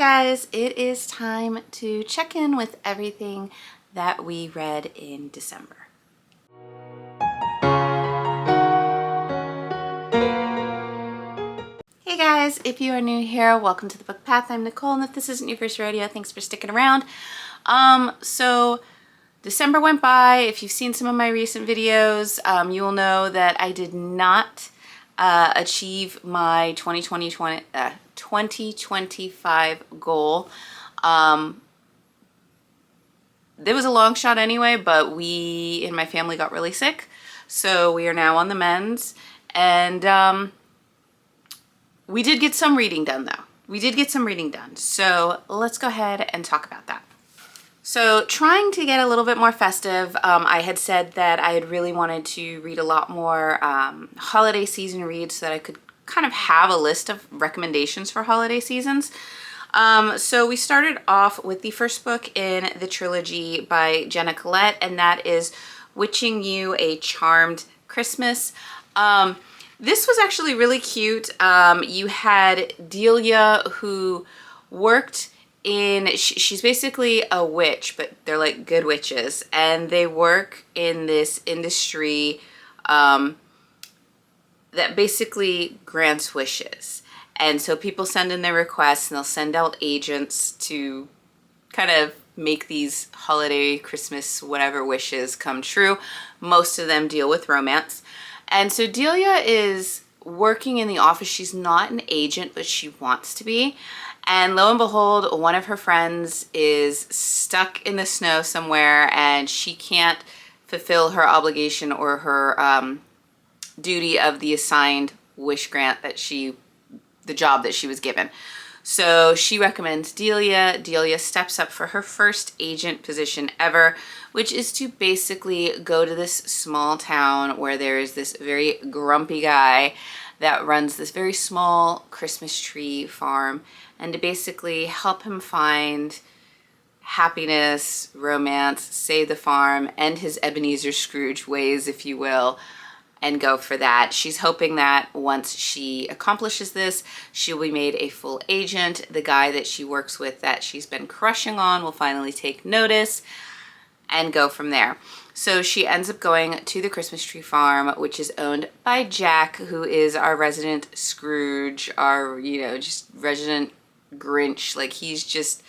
guys, it is time to check in with everything that we read in December. Hey guys, if you are new here, welcome to the Book Path. I'm Nicole, and if this isn't your first rodeo, thanks for sticking around. So December went by. If you've seen some of my recent videos, you will know that I did not achieve my 2025 goal. It was a long shot anyway, but we in my family got really sick, so we are now on the mends, and we did get some reading done though. We did get some reading done, so let's go ahead and talk about that. So trying to get a little bit more festive, I had said that I had really wanted to read a lot more holiday season reads so that I could kind of have a list of recommendations for holiday seasons. So we started off with the first book in the trilogy by Jenna Collette, and that is Witching You a Charmed Christmas. This was actually really cute. You had Delia, who worked in, she's basically a witch, but they're like good witches, and they work in this industry that basically grants wishes. And so people send in their requests, and they'll send out agents to kind of make these holiday, Christmas, whatever wishes come true. Most of them deal with romance. And so Delia is working in the office. She's not an agent, but she wants to be. And lo and behold, one of her friends is stuck in the snow somewhere, and she can't fulfill her obligation or her duty of the assigned wish grant that the job that she was given. So she recommends Delia. Delia steps up for her first agent position ever, which is to basically go to this small town where there is this very grumpy guy that runs this very small Christmas tree farm, and to basically help him find happiness, romance, save the farm, and his Ebenezer Scrooge ways, if you will, and go for that. She's hoping that once she accomplishes this, she'll be made a full agent. The guy that she works with that she's been crushing on will finally take notice and go from there. So she ends up going to the Christmas tree farm, which is owned by Jack, who is our resident Scrooge, our, just resident Grinch. Like, he's just,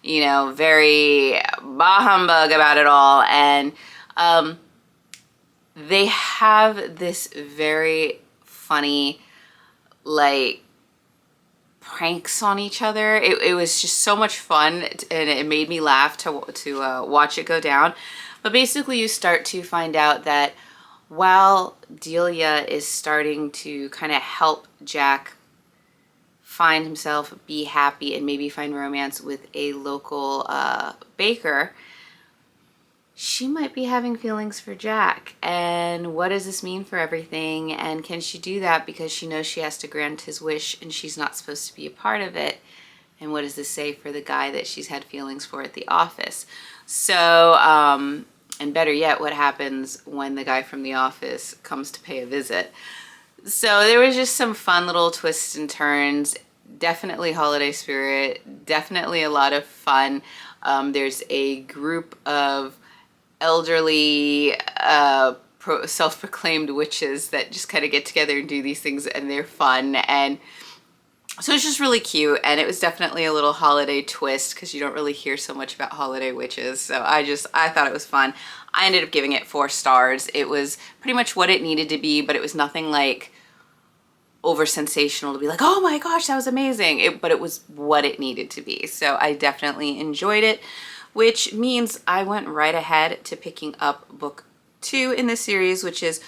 very bah humbug about it all. And they have this very funny, like, pranks on each other. It was just so much fun, and it made me laugh to watch it go down. But basically you start to find out that while Delia is starting to kind of help Jack find himself, be happy, and maybe find romance with a local baker, she might be having feelings for Jack. And what does this mean for everything? And can she do that because she knows she has to grant his wish and she's not supposed to be a part of it? And what does this say for the guy that she's had feelings for at the office? So, and better yet, what happens when the guy from the office comes to pay a visit? So there was just some fun little twists and turns. Definitely holiday spirit. Definitely a lot of fun. There's a group of elderly self-proclaimed witches that just kind of get together and do these things, and they're fun. And so it's just really cute, and it was definitely a little holiday twist because you don't really hear so much about holiday witches. So I thought it was fun. I ended up giving it 4 stars. It was pretty much what it needed to be, but it was nothing like over sensational to be like, oh my gosh, that was amazing. But it was what it needed to be. So I definitely enjoyed it, which means I went right ahead to picking up book 2 in the series, which is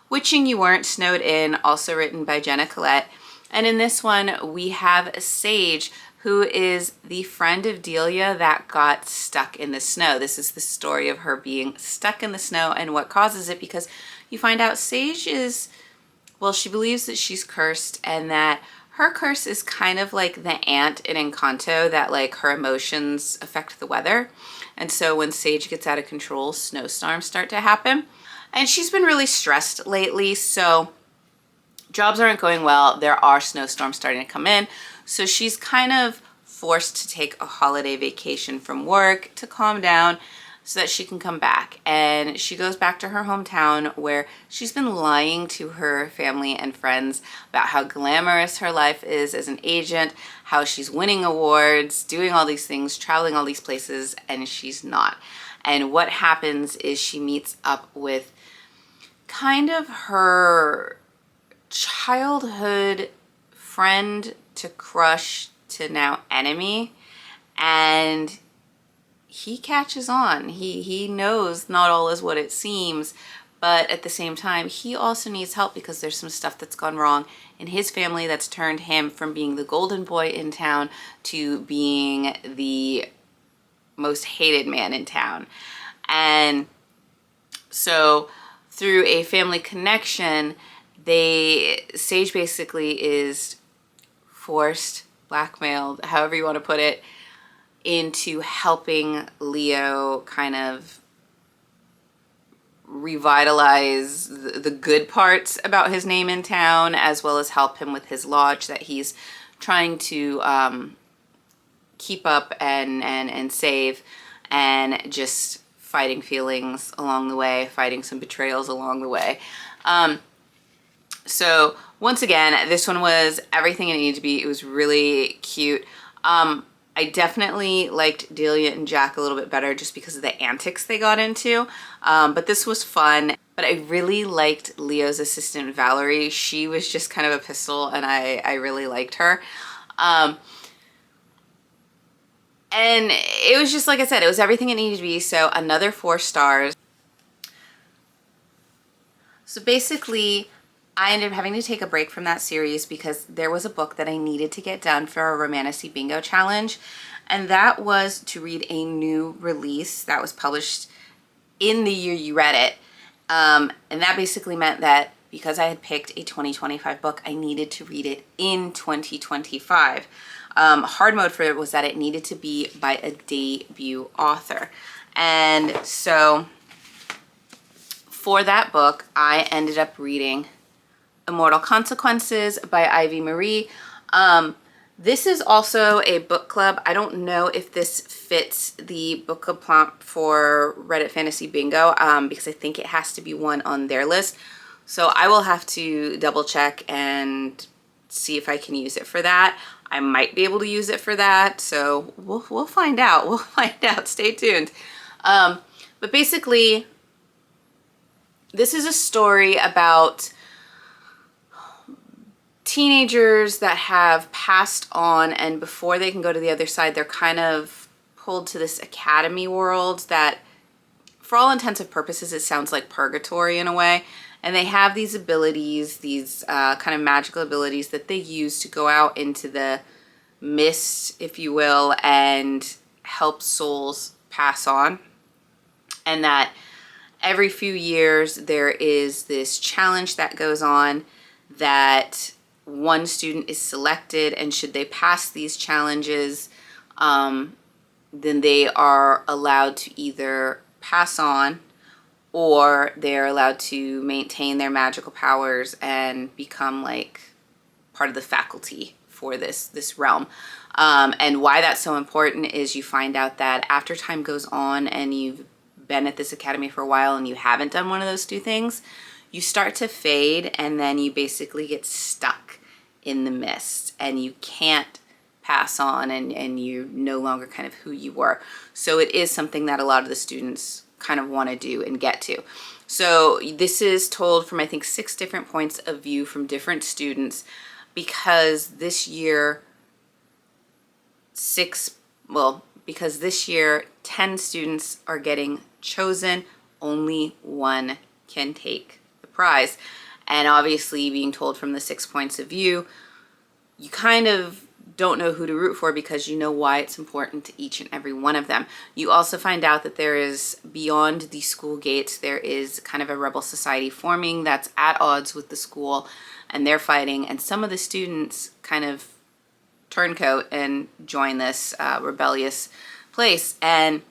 Witching You Weren't Snowed In, also written by Jenna Collette. And in this one, we have Sage, who is the friend of Delia that got stuck in the snow. This is the story of her being stuck in the snow and what causes it, because you find out Sage is, well, she believes that she's cursed, and that her curse is kind of like the ant in Encanto, that like her emotions affect the weather. And so when Sage gets out of control, snowstorms start to happen. And she's been really stressed lately, so jobs aren't going well. There are snowstorms starting to come in. So she's kind of forced to take a holiday vacation from work to calm down so that she can come back. And she goes back to her hometown where she's been lying to her family and friends about how glamorous her life is as an agent, how she's winning awards, doing all these things, traveling all these places, and she's not. And what happens is she meets up with kind of her childhood friend to crush to now enemy, and he catches on. He knows not all is what it seems, but at the same time, he also needs help because there's some stuff that's gone wrong in his family that's turned him from being the golden boy in town to being the most hated man in town. And so through a family connection, Sage basically is forced, blackmailed, however you want to put it, into helping Leo kind of revitalize the good parts about his name in town, as well as help him with his lodge that he's trying to keep up and save, and just fighting feelings along the way, fighting some betrayals along the way. So once again, this one was everything it needed to be. It was really cute. I definitely liked Delia and Jack a little bit better just because of the antics they got into. But this was fun. But I really liked Leo's assistant, Valerie. She was just kind of a pistol, and I really liked her. And it was just, like I said, it was everything it needed to be. So another 4 stars. So basically, I ended up having to take a break from that series because there was a book that I needed to get done for a Romantasy Bingo challenge, and that was to read a new release that was published in the year you read it. And that basically meant that because I had picked a 2025 book, I needed to read it in 2025. Hard mode for it was that it needed to be by a debut author. And so for that book, I ended up reading Immortal Consequences by Ivy Marie. This is also a book club. I don't know if this fits the book club prompt for Reddit Fantasy Bingo because I think it has to be one on their list. So I will have to double check and see if I can use it for that. I might be able to use it for that. So we'll find out. We'll find out. Stay tuned. But basically, this is a story about teenagers that have passed on, and before they can go to the other side, they're kind of pulled to this academy world that, for all intents and purposes, it sounds like purgatory in a way. And they have these abilities, these kind of magical abilities that they use to go out into the mist, if you will, and help souls pass on. And that every few years there is this challenge that goes on that one student is selected, and should they pass these challenges, then they are allowed to either pass on, or they're allowed to maintain their magical powers and become like part of the faculty for this realm. And why that's so important is you find out that after time goes on and you've been at this academy for a while and you haven't done one of those 2 things, you start to fade, and then you basically get stuck in the mist and you can't pass on, and you're no longer kind of who you were. So it is something that a lot of the students kind of want to do and get to. So this is told from, I think, 6 different points of view from different students, because this year 10 students are getting chosen. Only 1 can take the prize. And obviously, being told from the 6 points of view, you kind of don't know who to root for because you know why it's important to each and every one of them. You also find out that there is, beyond the school gates, there is kind of a rebel society forming that's at odds with the school, and they're fighting. And some of the students kind of turncoat and join this rebellious place. And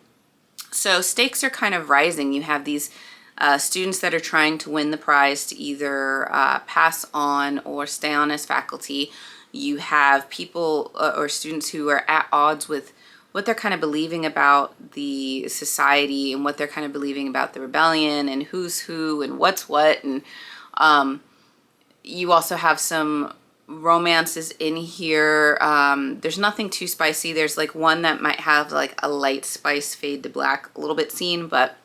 so stakes are kind of rising. You have these students that are trying to win the prize to either pass on or stay on as faculty. You have people or students who are at odds with what they're kind of believing about the society and what they're kind of believing about the rebellion and who's who and what's what. And you also have some romances in here. There's nothing too spicy. There's like one that might have like a light spice fade to black a little bit scene, but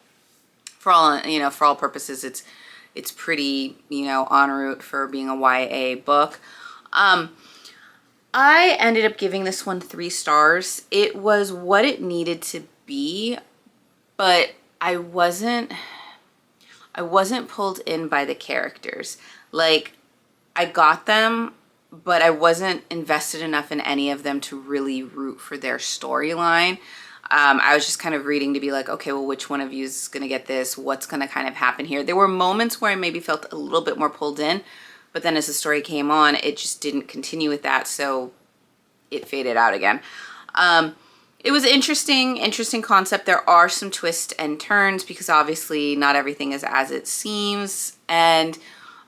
for all purposes, it's pretty, en route for being a YA book. I ended up giving this one 3 stars. It was what it needed to be, but I wasn't pulled in by the characters. Like, I got them, but I wasn't invested enough in any of them to really root for their storyline. I was just kind of reading to be like, okay, well, which one of you is going to get this? What's going to kind of happen here? There were moments where I maybe felt a little bit more pulled in, but then as the story came on, it just didn't continue with that, so it faded out again. It was interesting concept. There are some twists and turns because obviously not everything is as it seems, and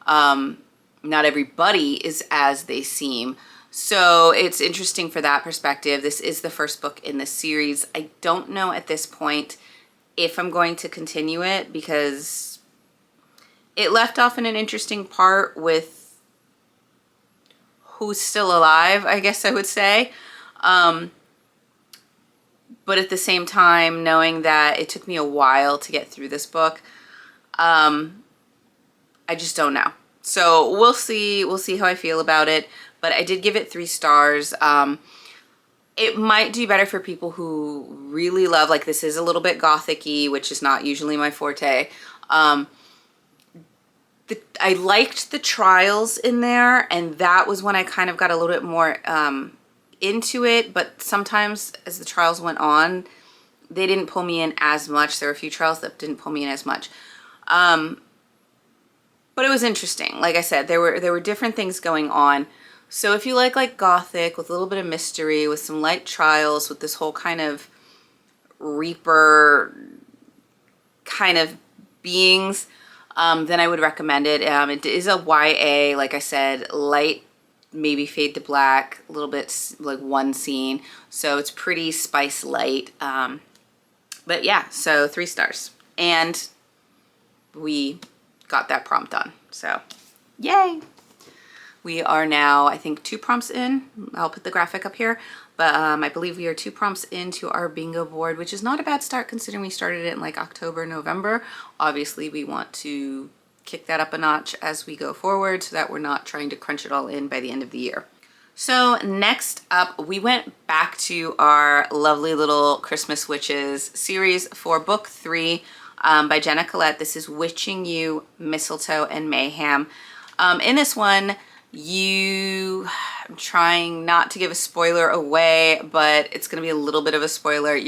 not everybody is as they seem. So it's interesting for that perspective. This is the first book in the series. I don't know at this point if I'm going to continue it because it left off in an interesting part with who's still alive, I guess I would say. But at the same time, knowing that it took me a while to get through this book, I just don't know. So we'll see how I feel about it. But I did give it 3 stars. It might do better for people who really love, like, this is a little bit gothic-y, which is not usually my forte. I liked the trials in there, and that was when I kind of got a little bit more into it, but sometimes as the trials went on, they didn't pull me in as much. There were a few trials that didn't pull me in as much. But it was interesting. Like I said, there were different things going on. So if you like gothic with a little bit of mystery, with some light trials, with this whole kind of Reaper kind of beings, then I would recommend it. It is a YA, like I said, light, maybe fade to black, a little bit like one scene. So it's pretty spice light. But yeah, so 3 stars. And we got that prompt done. So yay! We are now, I think, 2 prompts in. I'll put the graphic up here. But I believe we are 2 prompts into our bingo board, which is not a bad start considering we started it in like October, November. Obviously, we want to kick that up a notch as we go forward so that we're not trying to crunch it all in by the end of the year. So next up, we went back to our lovely little Christmas Witches series for book 3 by Jenna Collette. This is Witching You, Mistletoe, and Mayhem. In this one, I'm trying not to give a spoiler away, but it's going to be a little bit of a spoiler.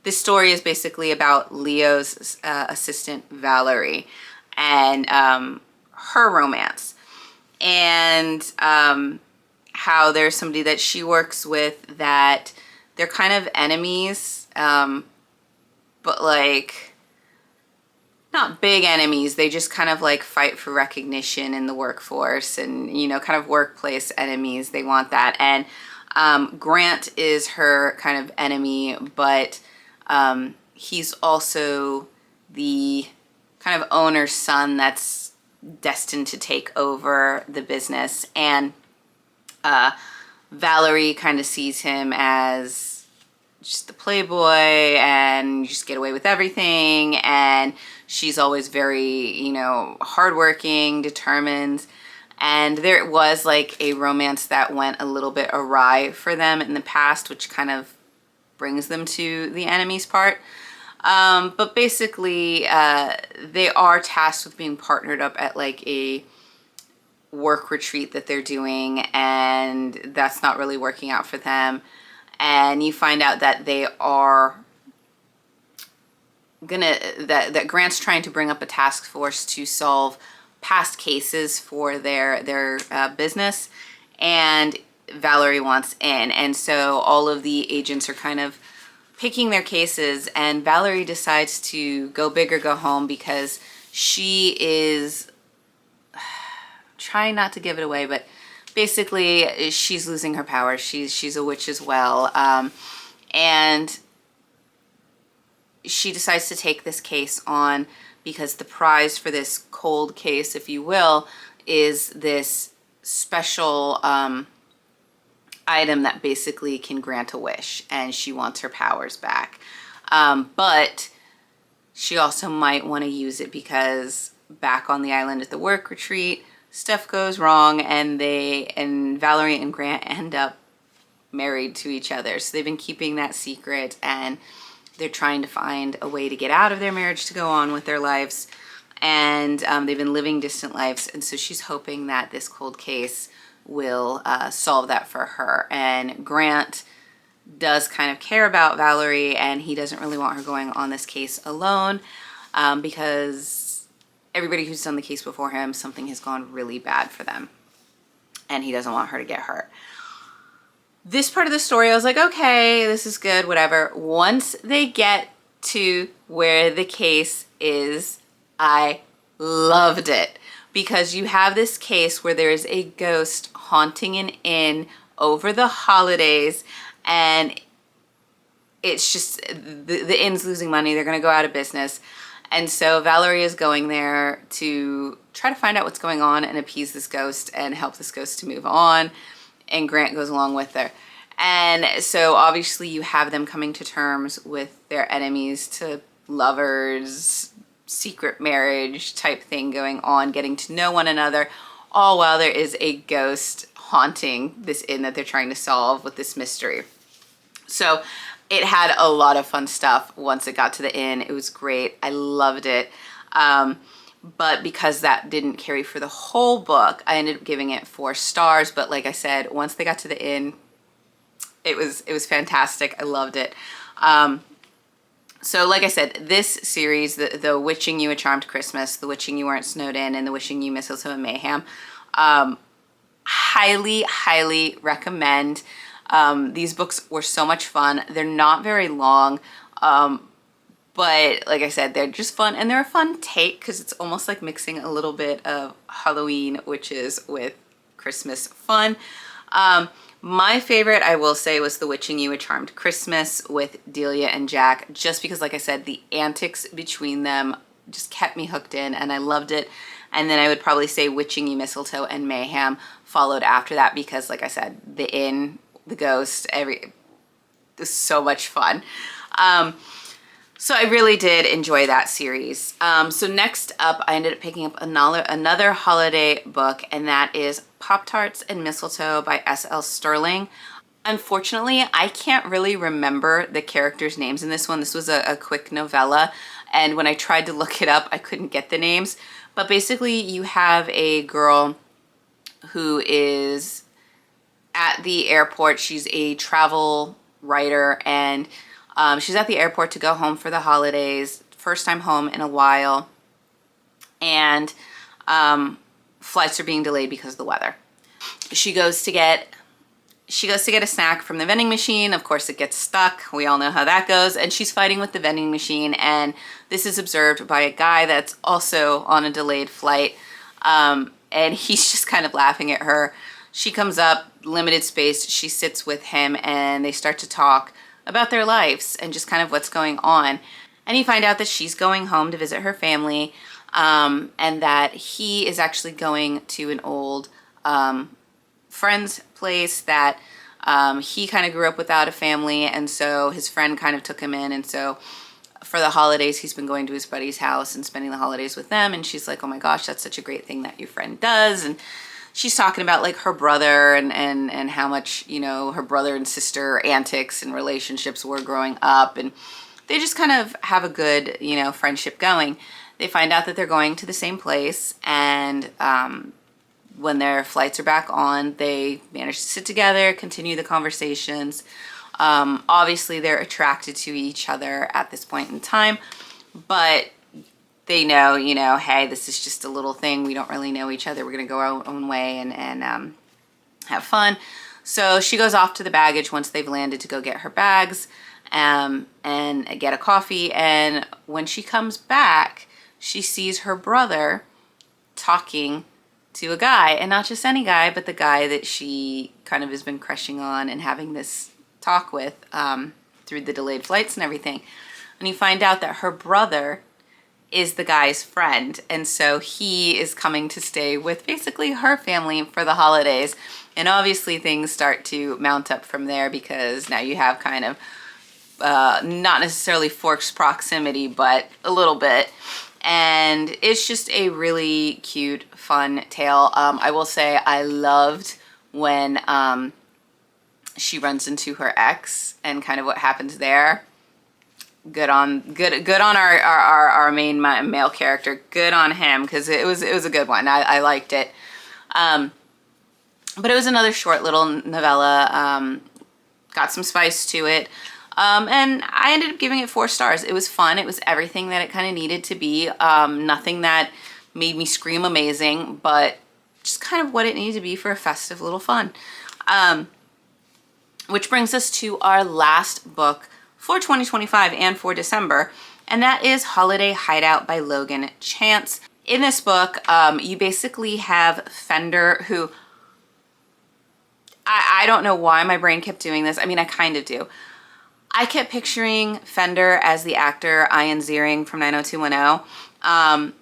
This story is basically about Leo's assistant, Valerie, and her romance. And how there's somebody that she works with that they're kind of enemies, but like not big enemies. They just kind of like fight for recognition in the workforce and, kind of workplace enemies. They want that. And Grant is her kind of enemy, but he's also the kind of owner's son that's destined to take over the business. And Valerie kind of sees him as just the playboy and you just get away with everything, and she's always very, hardworking, determined. And there was like a romance that went a little bit awry for them in the past, which kind of brings them to the enemies part. But basically, they are tasked with being partnered up at like a work retreat that they're doing, and that's not really working out for them. And you find out that they are that Grant's trying to bring up a task force to solve past cases for their business, and Valerie wants in. And so all of the agents are kind of picking their cases, and Valerie decides to go big or go home because she is, I'm trying not to give it away, but basically she's losing her power. She's a witch as well. And she decides to take this case on because the prize for this cold case, if you will, is this special item that basically can grant a wish, and she wants her powers back. But she also might want to use it because back on the island at the work retreat, stuff goes wrong, and Valerie and Grant end up married to each other. So they've been keeping that secret, and they're trying to find a way to get out of their marriage to go on with their lives. And they've been living distant lives. And so she's hoping that this cold case will solve that for her. And Grant does kind of care about Valerie, and he doesn't really want her going on this case alone because everybody who's done the case before him, something has gone really bad for them. And he doesn't want her to get hurt. This part of the story, I was like, okay, this is good, whatever. Once they get to where the case is, I loved it, because you have this case where there is a ghost haunting an inn over the holidays, and it's just, the inn's losing money. They're going to go out of business. And so Valerie is going there to try to find out what's going on and appease this ghost and help this ghost to move on. And Grant goes along with her. And so obviously you have them coming to terms with their enemies to lovers, secret marriage type thing going on, getting to know one another, all while there is a ghost haunting this inn that they're trying to solve with this mystery. So it had a lot of fun stuff once it got to the inn. It was great. I loved it. But because that didn't carry for the whole book, I ended up giving it 4 stars. But like I said, once they got to the inn, it was fantastic. I loved it. So like I said, this series, the Witching You a Charmed Christmas, The Witching You Weren't Snowed In, and The Witching You Mistletoe and Mayhem, highly, highly recommend. These books were so much fun. They're not very long. But like I said, they're just fun, and they're a fun take because it's almost like mixing a little bit of Halloween witches with Christmas fun. My favorite, I will say, was The Witching You a Charmed Christmas with Delia and Jack, just because, like I said, the antics between them just kept me hooked in, and I loved it. And then I would probably say Witching You Mistletoe and Mayhem followed after that because, like I said, the inn, the ghost, it was so much fun. So I really did enjoy that series. So next up, I ended up picking up another holiday book, and that is Pop-Tarts and Mistletoe by S.L. Sterling. Unfortunately, I can't really remember the characters' names in this one. This was a quick novella, and when I tried to look it up, I couldn't get the names. But basically, you have a girl who is at the airport. She's a travel writer, and she's at the airport to go home for the holidays, first time home in a while, and flights are being delayed because of the weather. She goes to get a snack from the vending machine. Of course, it gets stuck. We all know how that goes. And she's fighting with the vending machine, and this is observed by a guy that's also on a delayed flight, and he's just kind of laughing at her. She comes up, limited space. She sits with him, and they start to talk about their lives and just kind of what's going on. And you find out that she's going home to visit her family, and that he is actually going to an old friend's place that he kind of grew up without a family, and so his friend kind of took him in, and so for the holidays he's been going to his buddy's house and spending the holidays with them. And she's like, oh my gosh, that's such a great thing that your friend does. And she's talking about like her brother and how much, you know, her brother and sister antics and relationships were growing up, and they just kind of have a good, you know, friendship going. They find out that they're going to the same place, and when their flights are back on, they manage to sit together, continue the conversations. Obviously, they're attracted to each other at this point in time, but they know, you know, hey, this is just a little thing. We don't really know each other. We're going to go our own way and have fun. So she goes off to the baggage once they've landed to go get her bags and get a coffee. And when she comes back, she sees her brother talking to a guy, and not just any guy, but the guy that she kind of has been crushing on and having this talk with through the delayed flights and everything. And you find out that her brother is the guy's friend, and so he is coming to stay with basically her family for the holidays. And obviously things start to mount up from there, because now you have kind of not necessarily forced proximity, but a little bit. And it's just a really cute, fun tale. I will say I loved when she runs into her ex and kind of what happens there. Good on our main male character. Good on him, because it was a good one. I liked it. But it was another short little novella. Got some spice to it. And I ended up giving it 4 stars. It was fun. It was everything that it kind of needed to be. Nothing that made me scream amazing, but just kind of what it needed to be for a festive little fun. Which brings us to our last book for 2025 and for December, and that is Holiday Hideout by Logan Chance. In this book, you basically have Fender, who I don't know why my brain kept doing this. I mean, I kind of do. I kept picturing Fender as the actor Ian Ziering from 90210,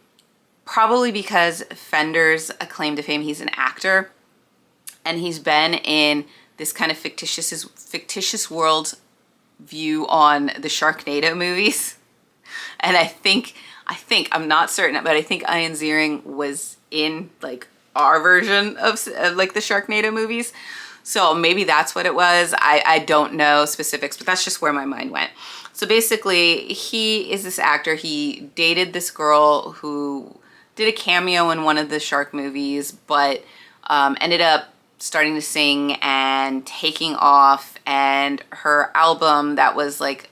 probably because Fender's a claim to fame. He's an actor, and he's been in this kind of fictitious world view on the Sharknado movies. And I think, I'm not certain, but I think Ian Ziering was in like our version of like the Sharknado movies. So maybe that's what it was. I don't know specifics, but that's just where my mind went. So basically, he is this actor. He dated this girl who did a cameo in one of the shark movies, but ended up starting to sing and taking off. And her album that was like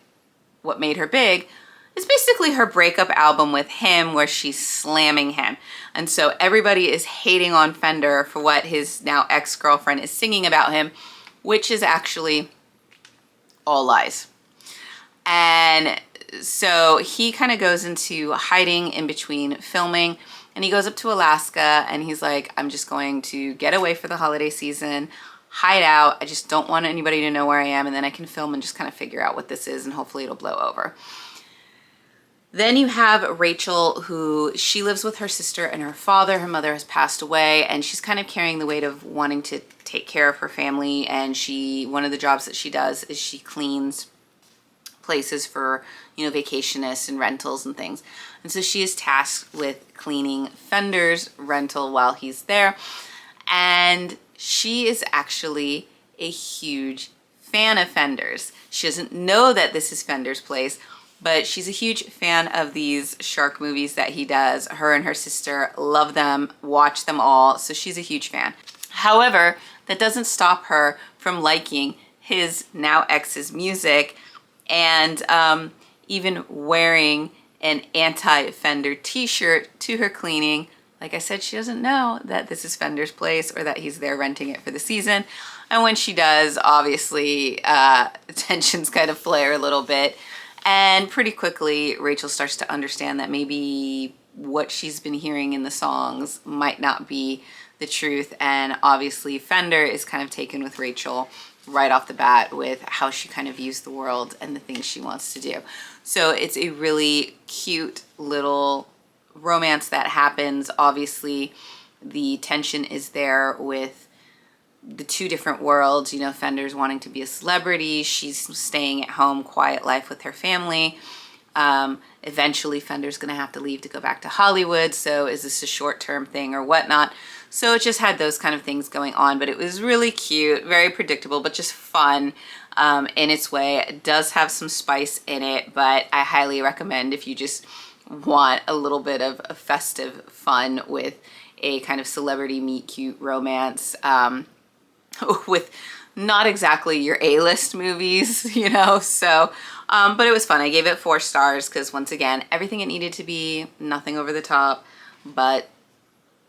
what made her big is basically her breakup album with him, where she's slamming him. And so everybody is hating on Fender for what his now ex-girlfriend is singing about him, which is actually all lies. And so he kind of goes into hiding in between filming, and he goes up to Alaska, and he's like, I'm just going to get away for the holiday season, hide out. I just don't want anybody to know where I am, and then I can film and just kind of figure out what this is, and hopefully it'll blow over. Then you have Rachel, who she lives with her sister and her father. Her mother has passed away, and she's kind of carrying the weight of wanting to take care of her family. And one of the jobs that she does is she cleans places for, vacationists and rentals and things. And so she is tasked with cleaning Fender's rental while he's there. And she is actually a huge fan of Fender's. She doesn't know that this is Fender's place, but she's a huge fan of these shark movies that he does. Her and her sister love them, watch them all, so she's a huge fan. However, that doesn't stop her from liking his now ex's music, and even wearing an anti-Fender t-shirt to her cleaning. Like I said, she doesn't know that this is Fender's place or that he's there renting it for the season. And when she does, obviously, tensions kind of flare a little bit. And pretty quickly, Rachel starts to understand that maybe what she's been hearing in the songs might not be the truth. And obviously, Fender is kind of taken with Rachel right off the bat with how she kind of views the world and the things she wants to do. So it's a really cute little romance that happens. Obviously, the tension is there with the two different worlds. Fender's wanting to be a celebrity. She's staying at home, quiet life with her family. Eventually, Fender's going to have to leave to go back to Hollywood. So is this a short-term thing or whatnot? So it just had those kind of things going on. But it was really cute, very predictable, but just fun in its way. It does have some spice in it, but I highly recommend if you just want a little bit of a festive fun with a kind of celebrity meet cute romance. With not exactly your A-list movies, so, but it was fun. I gave it 4 stars because, once again, everything it needed to be, nothing over the top, but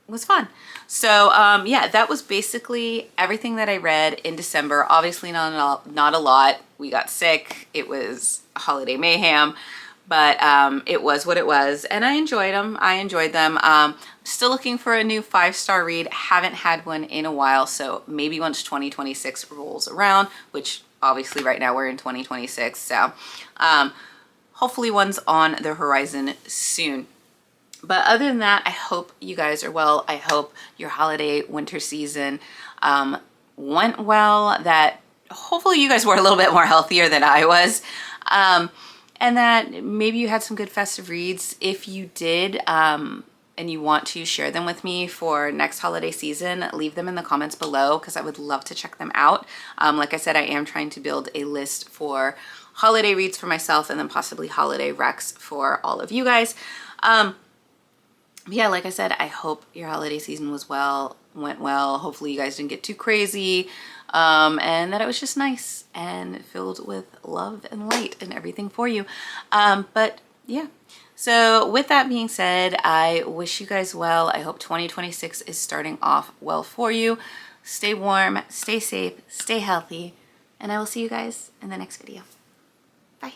it was fun. So, yeah, that was basically everything that I read in December. Obviously not a lot. We got sick. It was a holiday mayhem, but it was what it was, and I enjoyed them. I enjoyed them. Still looking for a new 5-star read. Haven't had one in a while, so maybe once 2026 rolls around, which obviously right now we're in 2026, so hopefully one's on the horizon soon. But other than that, I hope you guys are well. I hope your holiday winter season went well, that hopefully you guys were a little bit more healthier than I was. And that maybe you had some good festive reads. If you did, and you want to share them with me for next holiday season, leave them in the comments below because I would love to check them out. Like I said, I am trying to build a list for holiday reads for myself and then possibly holiday recs for all of you guys. Yeah, like I said, I hope your holiday season went well. Hopefully you guys didn't get too crazy, and that it was just nice and filled with love and light and everything for you. But yeah, so with that being said, I wish you guys well. I hope 2026 is starting off well for you. Stay warm, stay safe, stay healthy, and I will see you guys in the next video. Bye.